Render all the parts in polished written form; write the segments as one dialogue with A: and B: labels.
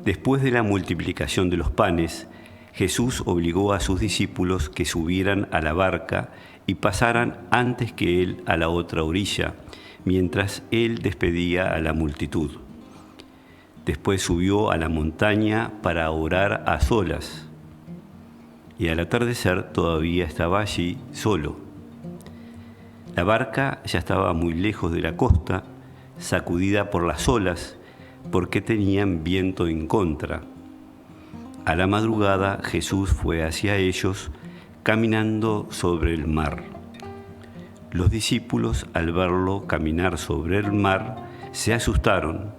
A: Después de la multiplicación de los panes, Jesús obligó a sus discípulos que subieran a la barca y pasaran antes que él a la otra orilla, mientras él despedía a la multitud. Después subió a la montaña para orar a solas, y al atardecer todavía estaba allí solo. La barca ya estaba muy lejos de la costa, sacudida por las olas, porque tenían viento en contra. A la madrugada Jesús fue hacia ellos, caminando sobre el mar. Los discípulos, al verlo caminar sobre el mar, se asustaron.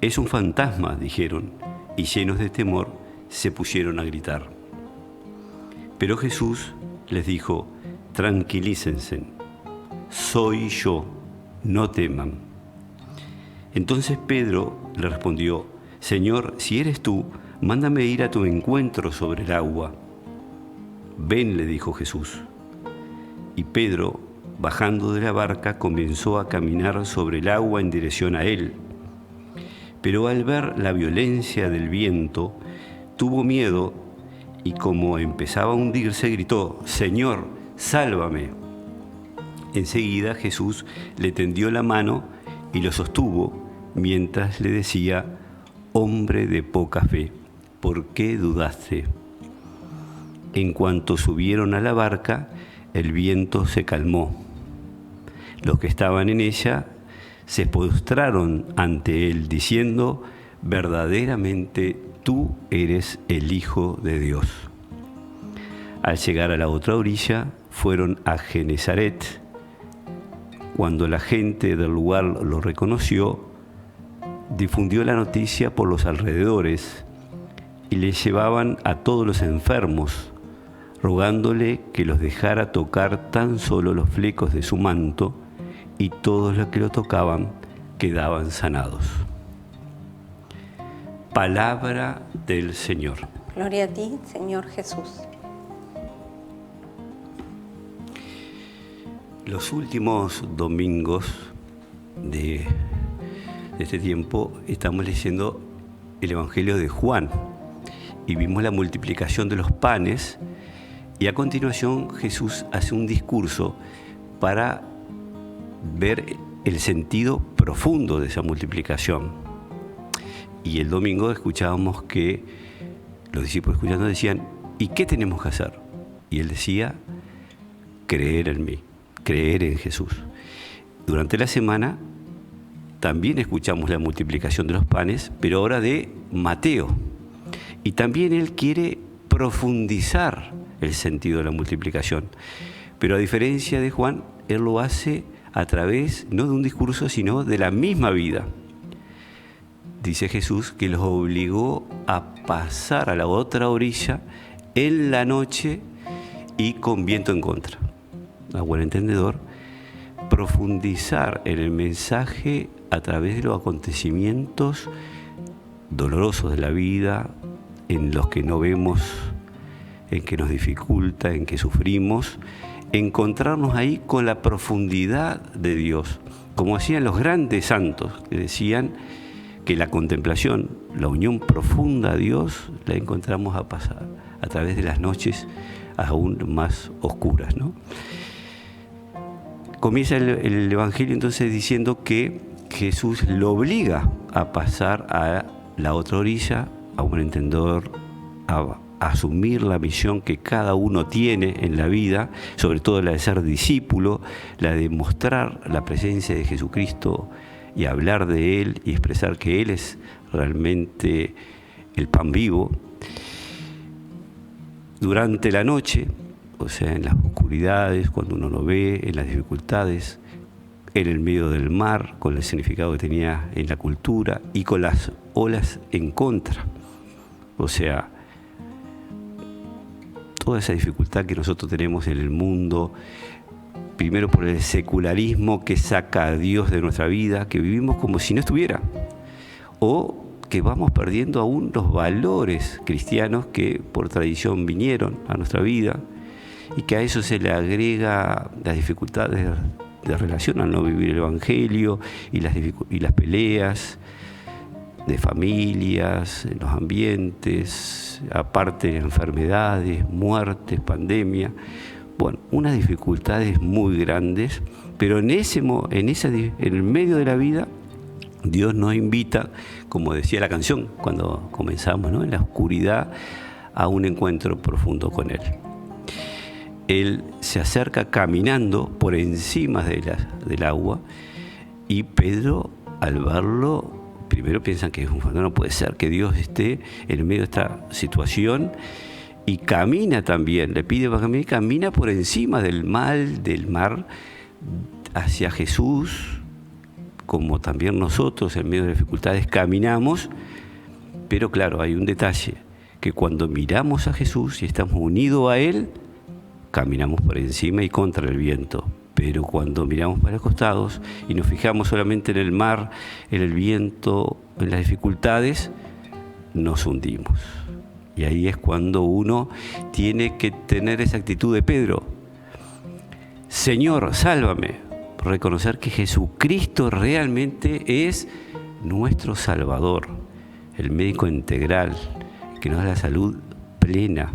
A: «Es un fantasma», dijeron, y llenos de temor se pusieron a gritar. Pero Jesús les dijo: «Tranquilícense, soy yo, no teman». Entonces Pedro le respondió: «Señor, si eres tú, mándame ir a tu encuentro sobre el agua». «Ven», le dijo Jesús. Y Pedro, bajando de la barca, comenzó a caminar sobre el agua en dirección a él. Pero al ver la violencia del viento, tuvo miedo y como empezaba a hundirse, gritó: «Señor, sálvame». Enseguida Jesús le tendió la mano y lo sostuvo mientras le decía: «Hombre de poca fe, ¿por qué dudaste?». En cuanto subieron a la barca, el viento se calmó. Los que estaban en ella se postraron ante él, diciendo: «Verdaderamente tú eres el Hijo de Dios». Al llegar a la otra orilla, fueron a Genesaret. Cuando la gente del lugar lo reconoció, difundió la noticia por los alrededores y le llevaban a todos los enfermos, rogándole que los dejara tocar tan solo los flecos de su manto, y todos los que lo tocaban quedaban sanados. Palabra del Señor.
B: Gloria a ti, Señor Jesús.
A: Los últimos domingos de este tiempo estamos leyendo el Evangelio de Juan y vimos la multiplicación de los panes, y a continuación Jesús hace un discurso para ver el sentido profundo de esa multiplicación. Y el domingo escuchábamos que los discípulos escuchando decían: «¿Y qué tenemos que hacer?». Y él decía: «Creer en mí, creer en Jesús». Durante la semana también escuchamos la multiplicación de los panes, pero ahora de Mateo. Y también él quiere profundizar el sentido de la multiplicación. Pero a diferencia de Juan, él lo hace a través, no de un discurso, sino de la misma vida. Dice Jesús que los obligó a pasar a la otra orilla en la noche y con viento en contra. A buen entendedor, profundizar en el mensaje a través de los acontecimientos dolorosos de la vida, en los que no vemos, en que nos dificulta, en que sufrimos, encontrarnos ahí con la profundidad de Dios, como hacían los grandes santos, que decían que la contemplación, la unión profunda a Dios, la encontramos a pasar a través de las noches aún más oscuras, ¿no? Comienza el Evangelio entonces diciendo que Jesús lo obliga a pasar a la otra orilla, a un entendedor, a asumir la misión que cada uno tiene en la vida, sobre todo la de ser discípulo, la de mostrar la presencia de Jesucristo y hablar de Él y expresar que Él es realmente el pan vivo. Durante la noche, o sea, en las oscuridades, cuando uno lo ve, en las dificultades, en el medio del mar, con el significado que tenía en la cultura y con las olas en contra. O sea, toda esa dificultad que nosotros tenemos en el mundo, primero por el secularismo que saca a Dios de nuestra vida, que vivimos como si no estuviera, o que vamos perdiendo aún los valores cristianos que por tradición vinieron a nuestra vida, y que a eso se le agrega las dificultades de relación al no vivir el Evangelio y las peleas de familias, en los ambientes, aparte de enfermedades, muertes, pandemia. Bueno, unas dificultades muy grandes, pero en el medio de la vida, Dios nos invita, como decía la canción cuando comenzamos, ¿no?, en la oscuridad, a un encuentro profundo con Él. Él se acerca caminando por encima del agua, y Pedro, al verlo, primero piensan que no puede ser que Dios esté en medio de esta situación, y camina también, le pide para caminar, camina por encima del mar, hacia Jesús, como también nosotros en medio de dificultades caminamos. Pero claro, hay un detalle, que cuando miramos a Jesús y estamos unidos a Él, caminamos por encima y contra el viento. Pero cuando miramos para los costados y nos fijamos solamente en el mar, en el viento, en las dificultades, nos hundimos. Y ahí es cuando uno tiene que tener esa actitud de Pedro: Señor, sálvame. Reconocer que Jesucristo realmente es nuestro Salvador, el médico integral, que nos da la salud plena,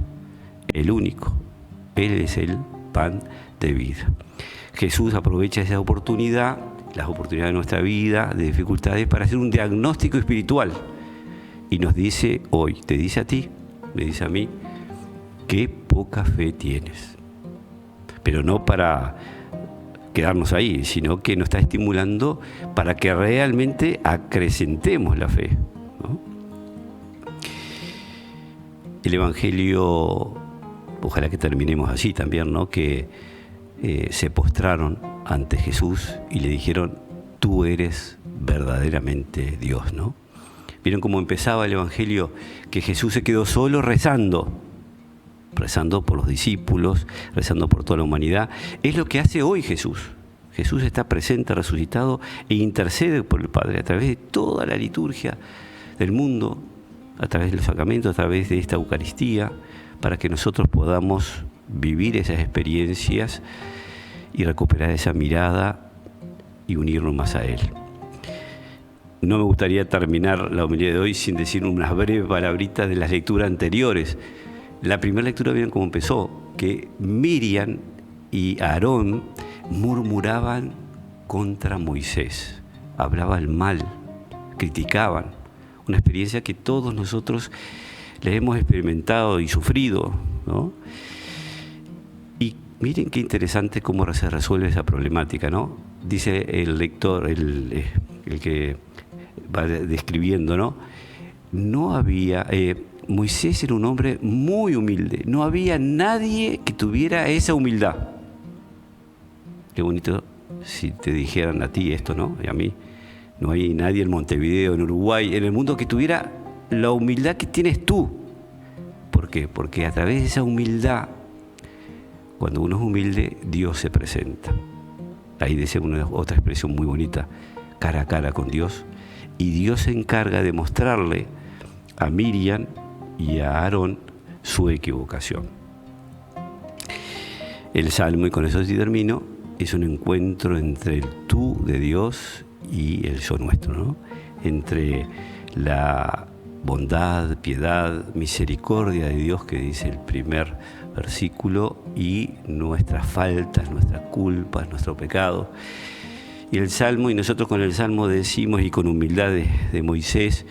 A: el único. Él es el pan de vida. Jesús aprovecha esa oportunidad, las oportunidades de nuestra vida, de dificultades, para hacer un diagnóstico espiritual. Y nos dice hoy, te dice a ti, me dice a mí, qué poca fe tienes. Pero no para quedarnos ahí, sino que nos está estimulando para que realmente acrecentemos la fe, ¿no? El Evangelio, ojalá que terminemos así también, ¿no?, que se postraron ante Jesús y le dijeron: tú eres verdaderamente Dios, ¿no? ¿Vieron cómo empezaba el Evangelio? Que Jesús se quedó solo rezando por los discípulos, rezando por toda la humanidad. Es lo que hace hoy Jesús. Jesús está presente, resucitado, e intercede por el Padre a través de toda la liturgia del mundo, a través de los sacramentos, a través de esta Eucaristía, para que nosotros podamos vivir esas experiencias y recuperar esa mirada y unirnos más a Él. No me gustaría terminar la homilía de hoy sin decir unas breves palabritas de las lecturas anteriores. La primera lectura, miren cómo empezó, que Miriam y Aarón murmuraban contra Moisés, hablaban mal, criticaban, una experiencia que todos nosotros la hemos experimentado y sufrido, ¿no? Y miren qué interesante cómo se resuelve esa problemática, ¿no? Dice el lector, el que va describiendo, ¿no? No había... Moisés era un hombre muy humilde. No había nadie que tuviera esa humildad. Qué bonito si te dijeran a ti esto, ¿no? Y a mí. No hay nadie en Montevideo, en Uruguay, en el mundo que tuviera la humildad que tienes tú. ¿Por qué? Porque a través de esa humildad, cuando uno es humilde, Dios se presenta. Ahí dice otra expresión muy bonita: cara a cara con Dios. Y Dios se encarga de mostrarle a Miriam y a Aarón su equivocación. El Salmo, y con eso sí termino, es un encuentro entre el tú de Dios y el yo nuestro, ¿no? Entre la bondad, piedad, misericordia de Dios, que dice el primer versículo, y nuestras faltas, nuestras culpas, nuestro pecado. Y el Salmo, y nosotros con el Salmo decimos, y con humildad de Moisés: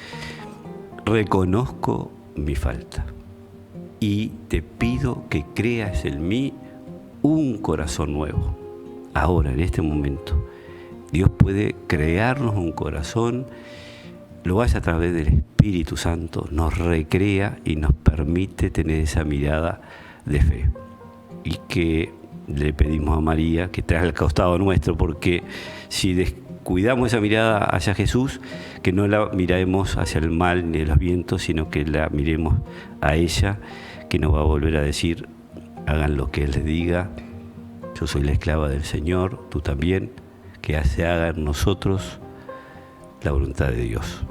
A: reconozco mi falta y te pido que creas en mí un corazón nuevo. Ahora, en este momento, Dios puede crearnos un corazón, lo hace a través del Espíritu Santo, nos recrea y nos permite tener esa mirada de fe. Y que le pedimos a María que traiga al costado nuestro, porque si descuidamos esa mirada hacia Jesús, que no la miremos hacia el mal ni los vientos, sino que la miremos a ella, que nos va a volver a decir: hagan lo que Él les diga, yo soy la esclava del Señor, tú también, que se haga en nosotros la voluntad de Dios.